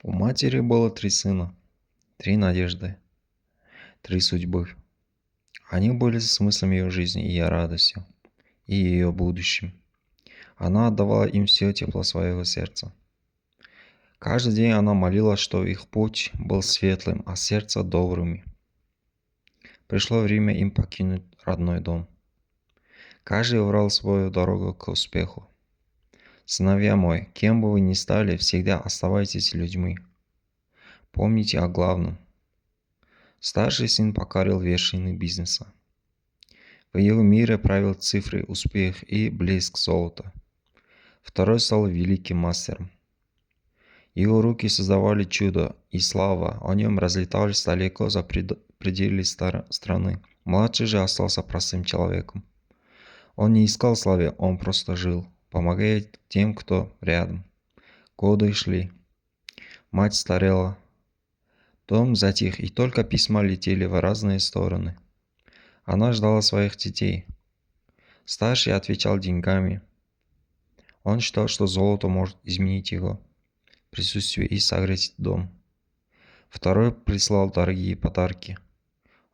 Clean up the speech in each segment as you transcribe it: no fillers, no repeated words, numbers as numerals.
У матери было 3 сына, 3 надежды, 3 судьбы. Они были смыслом ее жизни и ее радостью, и ее будущим. Она отдавала им все тепло своего сердца. Каждый день она молилась, что их путь был светлым, а сердце добрыми. Пришло время им покинуть родной дом. Каждый выбрал свою дорогу к успеху. Сыновья мои, кем бы вы ни стали, всегда оставайтесь людьми. Помните о главном. Старший сын покорил вершины бизнеса. В его мире правил цифры, успех и блеск золота. Второй стал великим мастером. Его руки создавали чудо, и слава о нем разлеталась далеко за пределы страны. Младший же остался простым человеком. Он не искал славы, он просто жил, помогая тем, кто рядом. Годы шли. Мать старела. Дом затих, и только письма летели в разные стороны. Она ждала своих детей. Старший отвечал деньгами. Он считал, что золото может изменить его присутствие и согреть дом. Второй прислал дорогие подарки.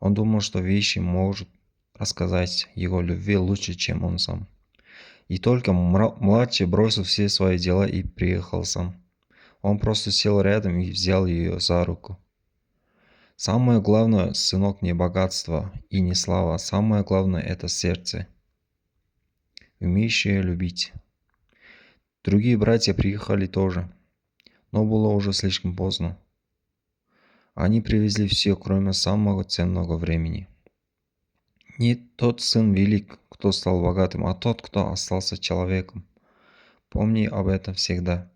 Он думал, что вещи могут рассказать его любви лучше, чем он сам. И только младший бросил все свои дела и приехал сам. Он просто сел рядом и взял ее за руку. Самое главное, сынок, не богатство и не слава. Самое главное – это сердце, умеющее любить. Другие братья приехали тоже, но было уже слишком поздно. Они привезли все, кроме самого ценного времени. Не тот сын велик, кто стал богатым, а тот, кто остался человеком. Помни об этом всегда.